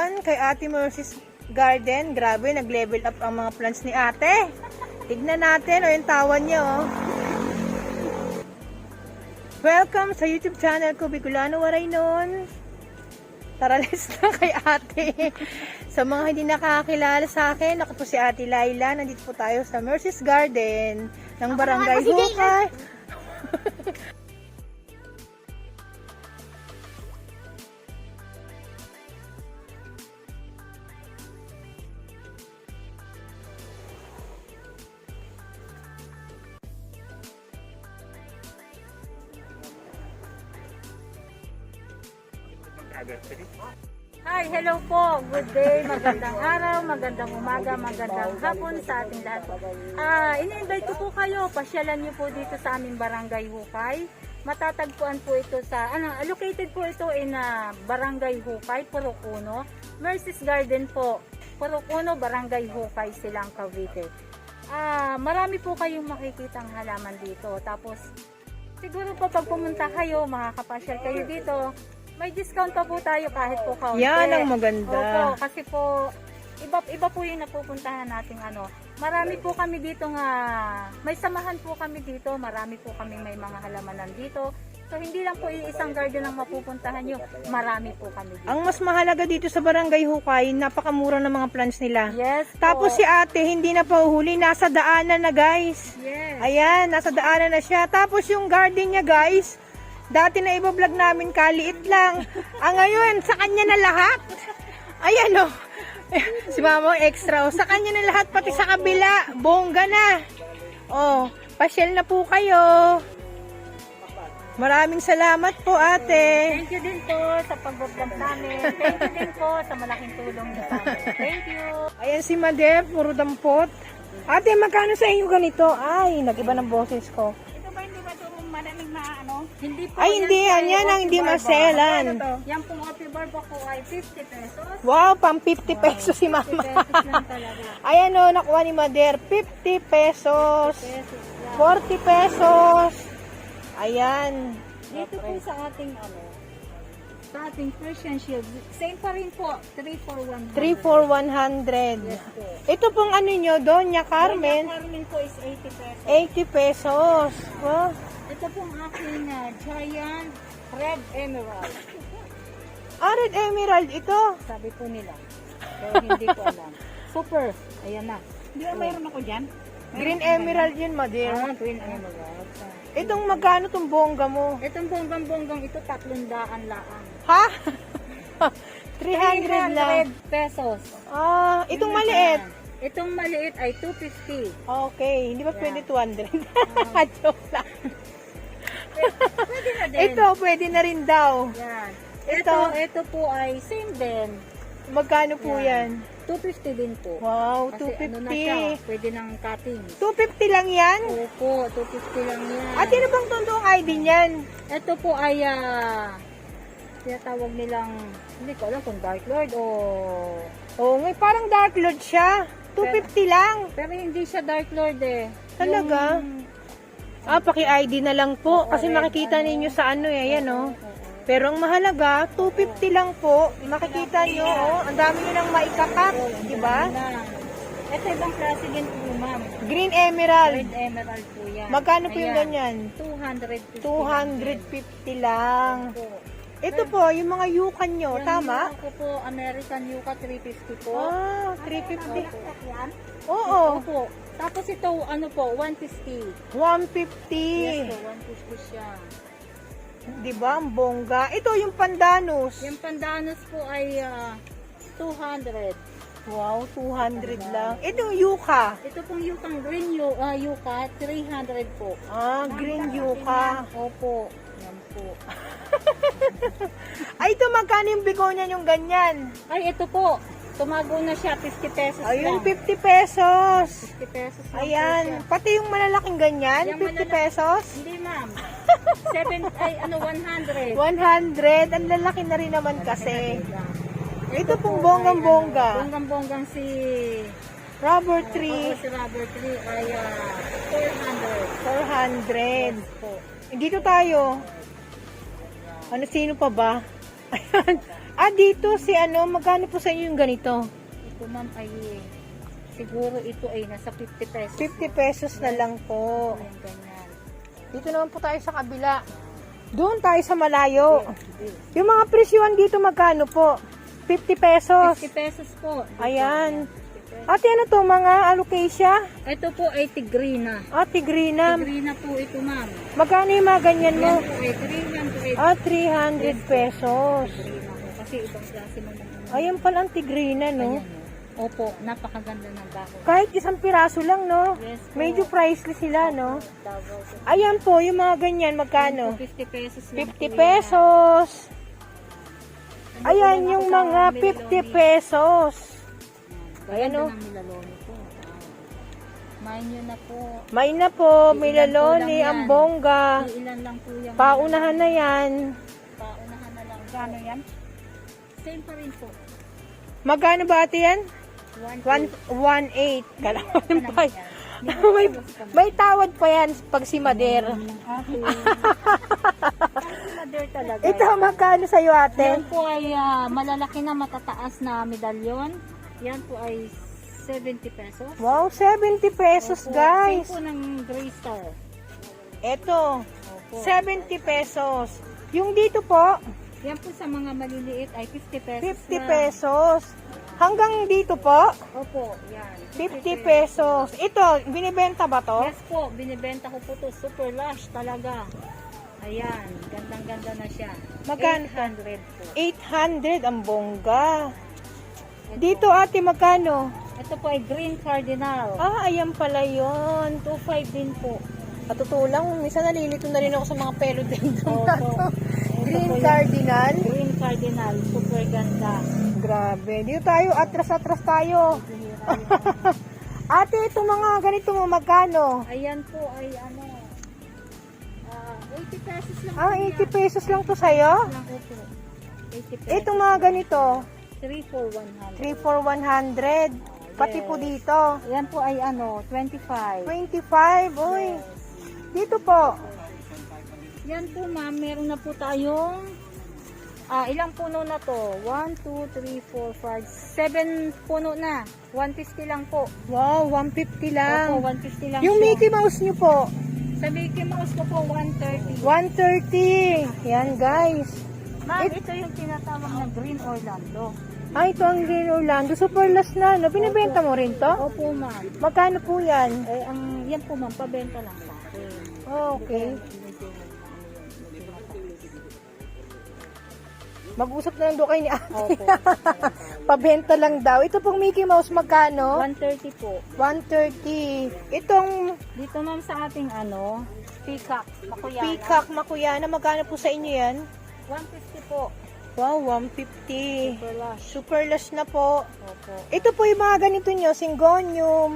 ngayon kay Ate Mercy's Garden. Grabe, nag-level up ang mga plants ni ate. Tignan natin, yung tawan niya, oh. Welcome sa YouTube channel ko, Bicolano Waraynon. Tara, let's na kay ate. Sa mga hindi nakakilala sa akin, ako po si Ate Laila. Nandito po tayo sa Mercy's Garden ng Barangay Hukay. Hi, hello po. Good day, magandang araw, magandang umaga, magandang hapon sa ating lahat. Ini-invite ko po kayo, pasyalan niyo po dito sa aming Barangay Hukay. Matatagpuan po ito sa, located po ito in Barangay Hukay, Purok 1, Mercy's Garden po. Purok 1, Barangay Hukay, Silang, Cavite. Marami po kayong makikitang halaman dito. Tapos, siguro po pag pumunta kayo, makakapasyal kayo dito. May discount pa po tayo kahit po kaunti. Yan ang maganda. Opo, kasi po, iba po yung napupuntahan nating Marami po kami dito may samahan po kami dito. Marami po kami may mga halamanan dito. So, hindi lang po isang garden ang mapupuntahan nyo. Marami po kami dito. Ang mas mahalaga dito sa Barangay Hukay, napakamura ng mga plants nila. Yes po. Tapos si ate, hindi na pauhuli, nasa daanan na guys. Yes. Ayan, nasa daanan na siya. Tapos yung garden niya guys, dati na iba-vlog namin, kaliit lang. Ngayon, sa kanya na lahat. Ayan o. Si mama extra o. Sa kanya na lahat, pati sa kabila. Bongga na. O, pasyal na po kayo. Maraming salamat po ate. Thank you din po sa pag-vlog namin. Thank you din po sa malaking tulong niyo sa amin. Thank you. Ayan si Made, puro dampot. Ate, magkano sa inyo ganito? Ay, nag-iba ng boses ko. Ito ba hindi ba ito malamig na Hindi po. Ay, hindi. Yan ang hindi maselan. Yan pong Opi Barba po ay 50 pesos. Wow, pang 50 pesos si mama. 50 pesos lang talaga. Ayan o, nakuha ni Mader. 50 pesos. 40 pesos. Ayan. Dito po sa ating sa ating Persian shield, same pa rin po, 3 for 100. 3 for 100. Yes po. Ito pong ano nyo, Doña Carmen, Carmen po is 80 pesos. 80 pesos. Wow. Ito pong aking giant red emerald. Red emerald ito. Sabi po nila. Pero hindi ko alam. Super. Ayan na. Hindi ba mayroon ako dyan? Green emerald yun, Mader. Green emerald. Itong magkano tong bongga mo? Itong bonggang ito, 300 laang. Ha? 300 lang. 300 pesos. Itong maliit. Itong maliit ay 250. Okay, hindi ba pwede 200? Joke lang. Pwede na din. Ito, pwede na rin daw. Yan. Ito. Ito po ay same din. Magkano po yan? 250 din po. Wow, Kasi 250. ano na siya, pwede ng cutting. 250 lang yan? Opo, 250 lang yan. At ano bang totoong ID niyan? Ito po ay tinatawag nilang, hindi ko alam kung Dark Lord o... Oo, ngay parang Dark Lord siya. 250 lang. Pero hindi siya Dark Lord eh. Talaga? Paki-ID na lang po. Kasi makikita ninyo sa ayan o. Pero ang mahalaga, 250 lang po. Makikita nyo, ang dami nyo nang maikakat. Diba? Ito ibang klase din po, ma'am. Green emerald. Red emerald po yan. Magkano po yung Ayan, ganyan? 250. 250 lang. Ito po, yung mga yukan nyo, tama? Ako po, American Yucca 350 po. 350. Yan? Oo, Opo. Tapos ito, 150. 150. Yes po, 150 siya. Diba, ang bongga. Ito yung pandanus. Yung pandanus po ay 200. Wow, 200 lang. Ito yung yuka. Ito pong yukang green yucca, 300 po. Green yuka. Opo. Yan po. Ay, ito magkano yung bigonya yung ganyan? Ay, ito po. Tumago na siya, 50 pesos Ayun, lang. 50 pesos. 50 pesos lang po Ayan, siya. pati yung malalaking ganyan, Yung 50 pesos. Hindi, ma'am. 100. 100, ang lalaki na rin naman kasi. Ito pong bonggang-bongga. Bonggang-bonggang si Rubber tree, si Robert Lee ay 400. 400. Po. Dito tayo. Sino pa ba? Dito si ano, magkano po sa inyo yung ganito? Ito ma'am ay, siguro ito ay nasa 50 pesos. 50 pesos na lang po. Ayan, ganyan. Dito naman po tayo sa kabila. Doon tayo sa malayo. Yung mga presyuhan dito magkano po? 50 pesos. 50 pesos po. Ayan. Ate, ano to, mga alocasia? Ito po ay tigrina. Tigrina. Tigrina po ito ma'am. Magkano yung mga ganyan mo? Yan po ay 300 pesos. tigrina po. Kasi ibang klase mo ng Ayan pala ang tigrina, no? Ayan, opo, napakaganda ng dahon. Kahit isang piraso lang, no? Yes po. Medyo priceless sila, no? Davao po. Ayan po, yung mga ganyan, magkano? 50 pesos lang 50 po yan. pesos. Ano Ayan po yung sa mga 50 pesos. Ayan, Ganda oh. ng milaloni po. Main nyo na po. May na po, milaloni, Ilan po lang yan? ang bongga. Ilan lang po yung Paunahan na yan. paunahan na lang. Gano yan? Same pa rin po. Magkano ba ate yan? 1.8. 1.8. Kalaman pa. may tawad pa yan pag si Mader. Okay. Mother talaga. Ito, magkano sa'yo ate? Yan po ay malalaki na matataas na medalyon. Yan po ay 70 pesos. Wow, 70 pesos Opo. guys. Same po ng Gray Star. Ito, Opo. 70 pesos. Yung dito po, Yan po sa mga maliliit ay 50 pesos. 50 lang. pesos. Hanggang dito po, Opo, yan. 50 pesos. Ito, binibenta ba to? Yes po, binibenta ko po to. Super lush talaga. Ayan, gandang-ganda na siya. Magkano? 800 po. 800 ang bongga. Ito. Dito ate, magkano? Ito po ay Green Cardinal. Ayan pala yun. 2.5 din po. Katutulang, minsan nalilito na rin ako sa mga pelo din. Opo. Green Ito po yung Cardinal. Green Cardinal, super ganda. Grabe. Dito tayo, atras-atras tayo. Ate, itong mga ganito mo, magkano? Ayan po ay ano, 80 pesos lang. 80 pesos lang to sa'yo? Lang po. 80 pesos. Itong mga ganito, 3 for 100. 3 for 100. Pati po dito. Ayan po ay ano, 25. 25. Uy. Dito po. Yan po ma'am, meron na po tayong ilang puno na to? 1, 2, 3, 4, 5, 7 puno na. 150 lang po. Wow, 150 lang. Opo, 150 lang Yung siya. Mickey Mouse nyo po, Sa Mickey Mouse ko po, 130. 130. Yan guys. Ma'am, ito yung tinatawag na Green Orlando. Ito ang Green Orlando. Super last na, no? Binibenta mo rin to? Opo ma'am. Magkano po yan? Yan po ma'am, pabenta lang sa akin. Okay. Mag-usap na lang doon kayo ni ate. Opo. Pabenta lang daw. Ito pong Mickey Mouse, magkano? 130 po. 130. Itong Dito ma'am sa ating peacock, makuyana. peacock makuyana, magkano po sa inyo yan? 150 po. Wow, 150. Super lush. Super lush na po. Opo. Ito po yung mga ganito nyo, Syngonium.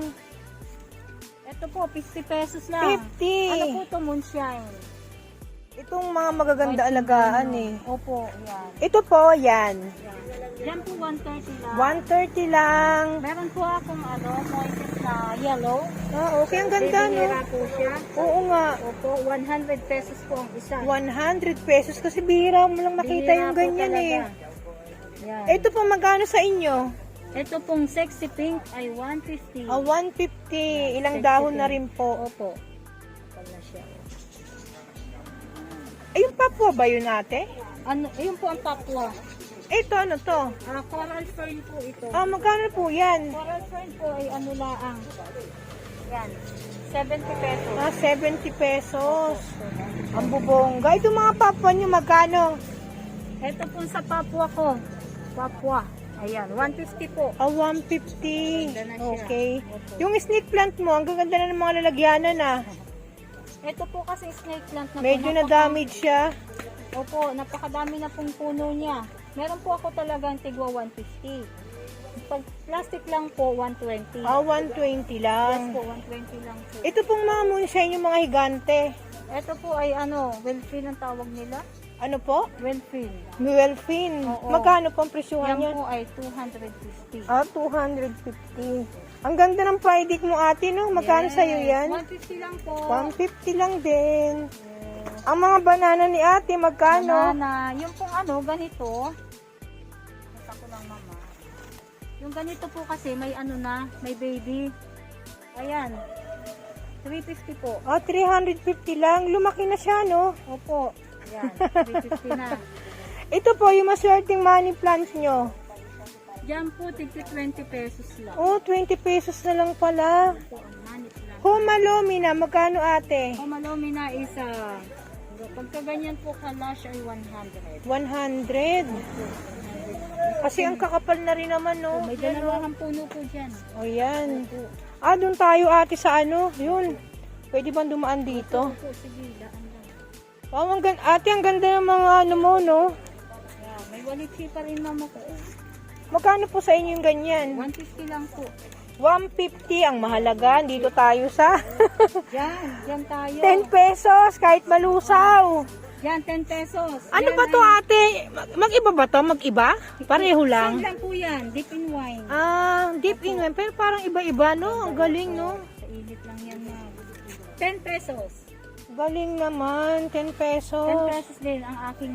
Ito po, 50 pesos lang. 50. Ano po ito, moonshine? Itong mga magaganda alagaan eh. Opo, yan. Ito po, yan. Yan po, 130 lang. 130 lang. Meron po akong moises na yellow. Okay, ang ganda, no? Bibihira po siya. Oo nga. Opo, 100 pesos po ang isa. 100 pesos kasi bihira mo lang makita Bihira yung po ganyan eh. talaga. Yan. Ito po magkano sa inyo? Ito pong sexy pink ay 150. 150. Ilang Sexy dahon na pink. rin po. Opo. Kapal na siya. Ay, yung papua ba yun ate? Ano, yun po ang papua. Ito, ano to? Coral fern po ito. Magkano po yan? Coral fern po ay ano laang. Yan. 70 pesos. 70 pesos. Ang bubongga. Ito mga papua nyo, magkano? Ito po sa papua ko. Papua. Ayan, 150 po. 150. Ganda na siya. Okay. Opo. Yung snake plant mo, ang gaganda na ng mga lalagyanan na. Ito po kasi snake plant na Medyo po. na-damage siya. Opo, napakadami na pong puno niya. Meron po ako talagang tigwa 150. Pag plastic lang po, 120. 120 Yes lang. po, 120 lang po. Ito pong mga moonshine, yung mga higante. Ito po ay Wellfin ang tawag nila. Ano po? Wellfin. Muelfin. Oo. Magkano po ang presyuhan Yan yan? po ay 250. 250. Ang ganda ng Friday mo ate, no? Magkano Yes, sa'yo yan? 150 lang po. 150 lang din. Ang mga banana ni ate, magkano? Banana. Yung pong ganito. Basta ko lang mama. Yung ganito po kasi may may baby. Ayan. 350 po. 350 lang. Lumaki na siya, no? Opo. Ayan. 350 na. Ito po, yung maswerteng money plants nyo. Diyan po, tigti 20 pesos lang. 20 pesos na lang pala. Ito ang money plant. Humalomi na, magkano ate? Malomi na isa. Pagka ganyan po kalash ay 100. 100. Kasi ang kakapal na rin naman, no? May dalawang puno po dyan. O yan. Doon tayo ate sa yun. Pwede bang dumaan dito? Opo, sige, daan lang. Wow, ate, ang ganda ng mga mo, no? Yeah, may walitsi pa rin mama ko. Magkano po sa inyo yung ganyan? 150 lang po. 150 ang mahalaga. Dito tayo sa Diyan tayo. 10 pesos kahit malusaw. Yan, 10 pesos. Ano Yan ba to ay- ate? Mag-iba ba to? Mag-iba? Pareho Same lang? lang po yan, deep in wine. Deep in wine. Pero parang iba-iba, no? Ang galing, no? Sa init lang yan na. 10 pesos. Galing naman. 10 pesos. 10 pesos din ang aking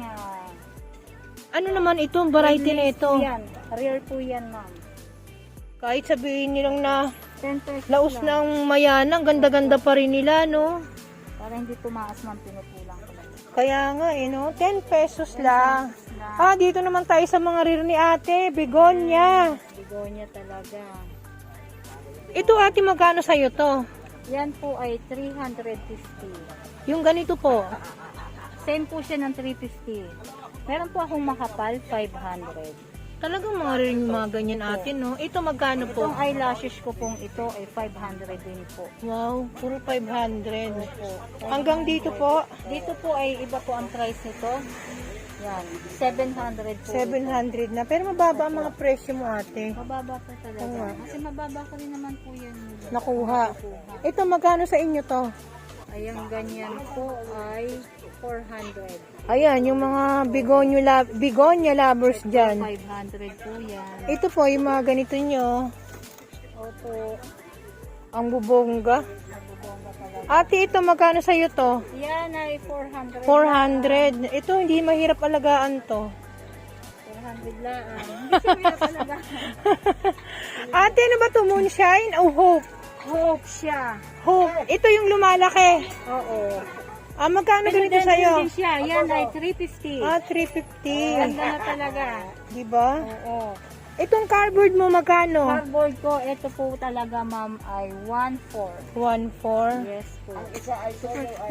Ano naman ito? Ang variety na ito. Yan, rare po yan ma'am. Kahit sabihin nilang na 10 pesos laos lang. ng mayanang, ganda-ganda pa rin nila, no? Para hindi tumaas ma'am, pinutulang ko lang. Kaya nga, no? 10 pesos 10 lang. pesos lang. Dito naman tayo sa mga rare ni ate. Begonia. Bigonya talaga. Ito ate, magkano sa'yo to? Yan po ay 350. Yung ganito po. Same po siya ng 350. Meron po akong makapal, 500. Talagang mga rare yung mga ganyan ate, no? Ito magkano po? Itong eyelashes ko pong ito ay 500 din po. Wow, puro 500. Opo. Hanggang dito po, Dito po ay iba po ang price nito. Yan, 700 po. 700 na. Pero mababa ang mga presyo mo ate. Mababa po Oo talaga. nga. Kasi mababa ko rin naman po yan. Nakuha. Ito magkano sa inyo to? Ayan, ganyan po ay 400. Ayan, yung mga begonia lovers dyan. 500 po yan. Ito po, yung mga ganito nyo. Opo. Ang bubongga. Nabubongga talaga. Ate, ito magkano sa'yo to? Yan ay 400. 400. Ito, hindi mahirap alagaan to. 400 lang. Hindi siya mahirap talaga. Ate, ano ba to? Moonshine o Hope? Hope siya. Hope. Ito yung lumalaki. Oo. Magkano ganito Pero sa'yo? din siya. Yan ay 350. 350. Ganda na talaga. Diba? Oo. Itong cardboard mo magkano? Cardboard ko, ito po talaga ma'am ay 1.4. 1.4. Yes po.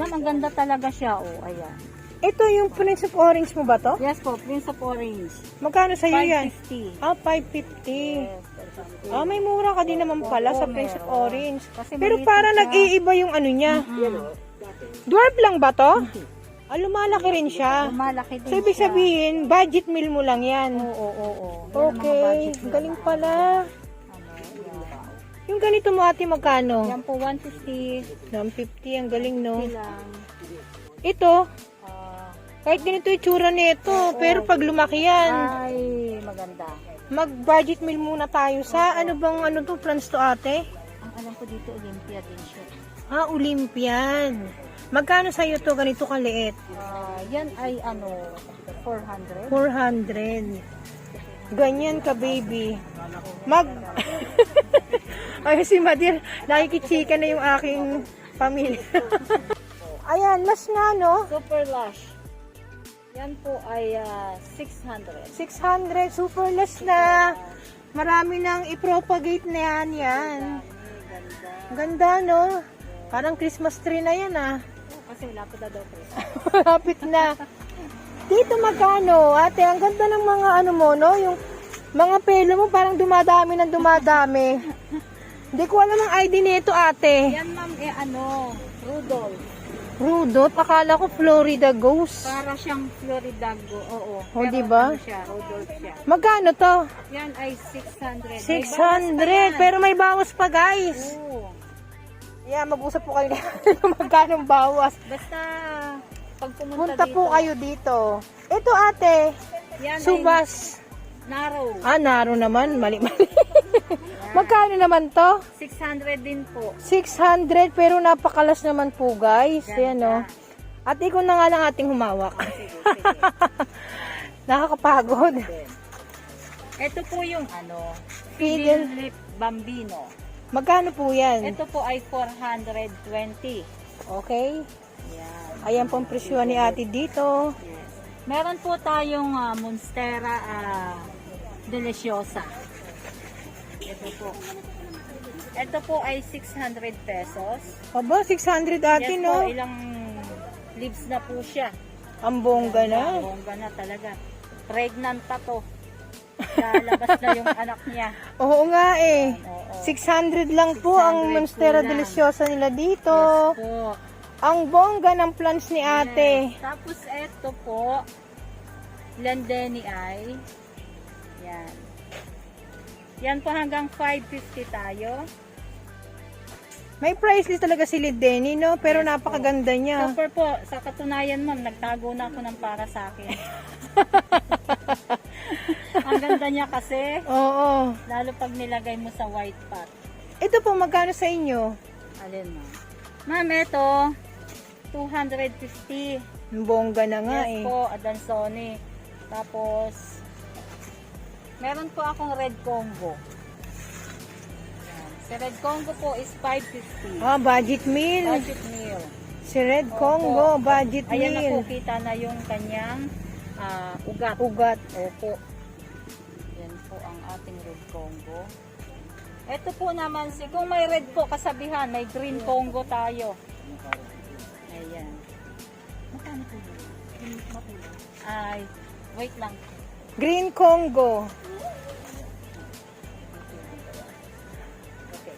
Ma'am, ang ganda talaga siya. Oh, ayan. Ito yung Prince of Orange mo ba to? Yes po, Prince of Orange. Magkano sa'yo yan? 550. 550. Yes, 550. May mura ka din naman pala sa Oo, Prince of meron. Orange. Kasi Pero maliit para siya. nag-iiba yung ano niya. Dwarf lang ba to? Lumalaki rin siya. Malaki din So, ibig siya. sabihin, budget meal mo lang yan. Oo. Okay, galing pala. Yan. Yung ganito mo ate, magkano? Yan po, 150. 150, ang galing no. Lang. Ito, Ah, kahit ganito yung tsura nito, pero pag lumaki yan, ay, maganda. mag-budget meal muna tayo sa, ano to, plans to ate? Ang alam ko dito, Olympia din siya. Olympian. Magkano sa'yo to, ganito kaliit? Yan ay 400. 400. Ganyan ka, baby. Ay, si Madir, nakikichika na yung aking pamilya. Ayan, mas nga, no? Super Lush. Yan po ay 600. 600, super less na. Marami nang i-propagate na yan. Ganda, no? Parang Christmas tree na yan, Kasi wala pa daw po. Malapit na. Dito magkano? Ate, ang ganda ng mga mo, no? Yung mga pelo mo parang dumadami ng dumadami. Hindi ko alam ang ID nito, ate. Yan ma'am, Rudolph. Rudolph, akala ko Florida Ghost. Para siyang Florida Go. Oo. Oh, diba? Siya, Rudolph siya. Magkano to? Yan ay 600. 600, pero may bawas pa, guys. Oo. Yeah, mag-usap po kayo kung magkano ang bawas. Basta, pag pumunta Punta dito. po kayo dito. Ito, ate. Yan Subas. ay narrow. Naro naman. Mali. Magkano naman to? 600 din po. 600, pero napakalas naman po, guys. Ayan, no. At ikaw na nga lang ating humawak. Sige, sige. Nakakapagod. Then, ito po yung Fiddle. Philip Bambino. Magkano po yan? Ito po ay 420. Okay. Yan. Ayan pong presyo ni ate dito. Yes. Meron po tayong Monstera Deliciosa. Ito po. Ito po ay 600 pesos. Aba, 600 ate, Yes no? po, ilang leaves na po siya. Ang bongga na. Bongga na talaga. Pregnant pa to. Lalabas na yung anak niya. Oo nga eh. Oo. 600 lang po ang 600 Monstera po lang. Deliciosa nila dito. Yes po. Ang bongga ng plants ni ate. Yes. Tapos ito po, Landeni ay, yan. Yan po hanggang 550 tayo. May price list talaga si Lideni, no? Pero Yes napakaganda niya. Super po, sa katunayan ma'am, nagtago na ako ng para sa akin. Ang ganda niya kasi, Oo. lalo pag nilagay mo sa white pot. Ito po, magkano sa inyo? Alin ma'am? Ma'am, ito, 250. Ang bongga na nga Yes eh. po, Adansone. Tapos, meron po akong red Congo. Yan. Si red Congo po is 550. Ah, budget meal. Budget meal. Si Red Opo, Congo, opo. budget Ayan na po, meal. kita na yung kanyang ugat. Ugat. Opo. Yan po ang ating red Congo. Ito po naman, kung may red po kasabihan, may green Congo tayo. Ayan. Magkano po yun? Ay, wait lang. Green Congo. Okay.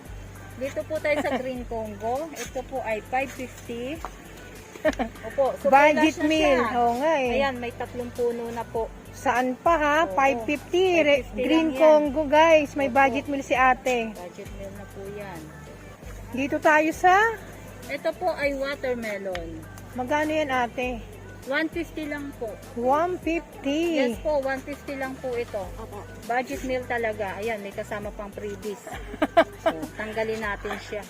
Dito po tayo sa Green Congo. Ito po ay 550. Opo, so Budget flash na meal. siya. Oo nga eh. Ayan, may 3 puno na po. Saan pa ha? Oo. 550. 550 Green lang yan. Congo guys. May Opo. budget meal si ate. Budget meal na po yan. Dito tayo sa... Ito po ay watermelon. Magkano yan ate? 150 lang po. 150. Yes po, 150 lang po ito. Budget meal talaga. Ayan, may kasama pang freebies. So, tanggalin natin siya.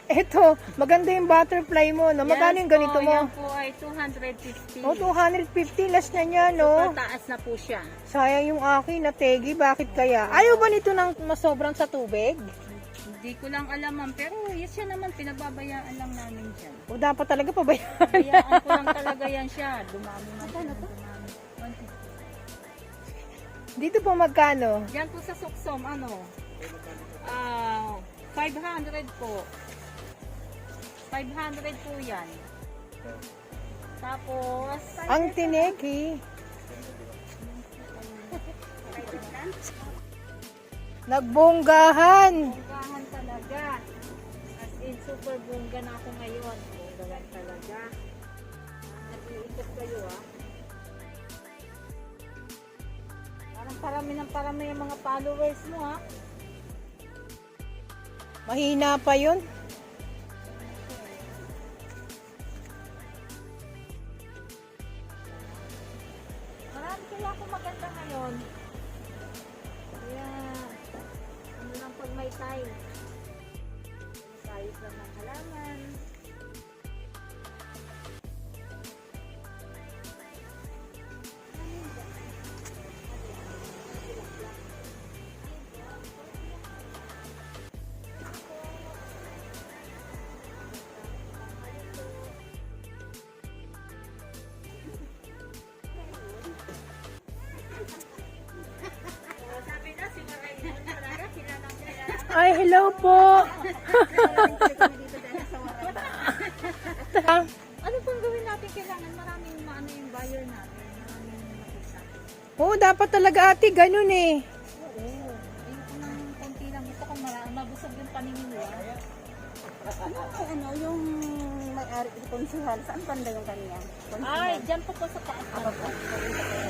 Ito, maganda yung butterfly mo. No? Magkano yung ganito mo? Yan po ay 250. Oh, 250. Last na niya, no? Super taas na po siya. Sayang yung akin na tegi. Bakit kaya? Ayaw ba nito ng masobrang sa tubig? Hindi ko lang alam ma'am, pero yes siya naman, pinababayaan lang namin siya. O dapat talaga pabayaan? Bayaan ko lang talaga yan siya. Dumami man siya. Dumami. 150. Dito po magkano? Diyan po sa Suksom, 500 po. 500 po yan. Tapos, Ang tineki. Nagbonggahan. bonggahan talaga. As in, super bongga na ako ngayon. Bonggahan talaga. Nag-iikot kayo Parang parami yung mga followers mo Mahina pa yun. Marami kaya ako maganda ngayon. Kaya, ano lang pag may time. Ayos lang ng halaman. Sabi na, si Maray yun talaga, kilalang kilala. Ay, hello po. Ano pang gawin natin? Kailangan maraming maano yung buyer natin. Maraming makita. Oo, dapat talaga ate, ganun eh. Oo. Ayoko ng konti lang. Gusto kong mabusog yung paningin mo. Yung may-ari konsuhan, saan banda yung kanya? Ay, dyan po sa taas.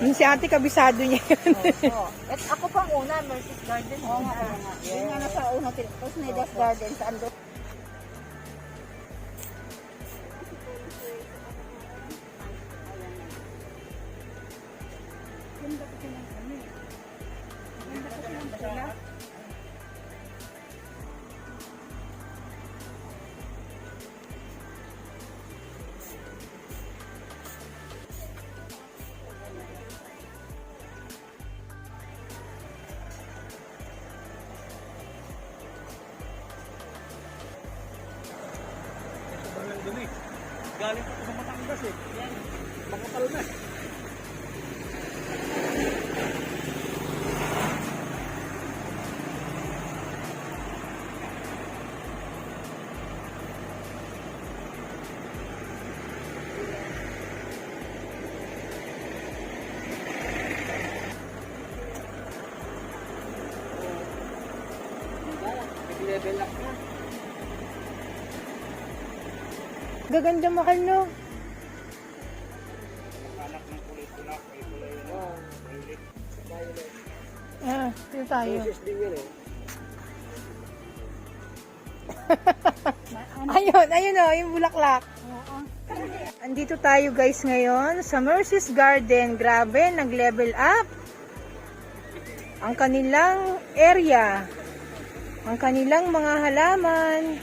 Yung si ate, kabisado niya yun. Oo. At ako pang una, Mercy's Garden. Oo nga, oo nga. Yung nga nasa una, tapos Neda's Garden, saan doon? dun eh. Galing pa sa Batangas eh. Yan. Makapal na. Nag-level up na. Gaganda mahal, no? Anak ng kulay-kulak, may kulay na. Violet. Violet. Ah, dito tayo. Roses din yun eh. Ayun, ayun o, yung bulaklak. Andito tayo guys ngayon sa Mercy's Garden. Grabe, nag-level up ang kanilang area. Ang kanilang mga halaman.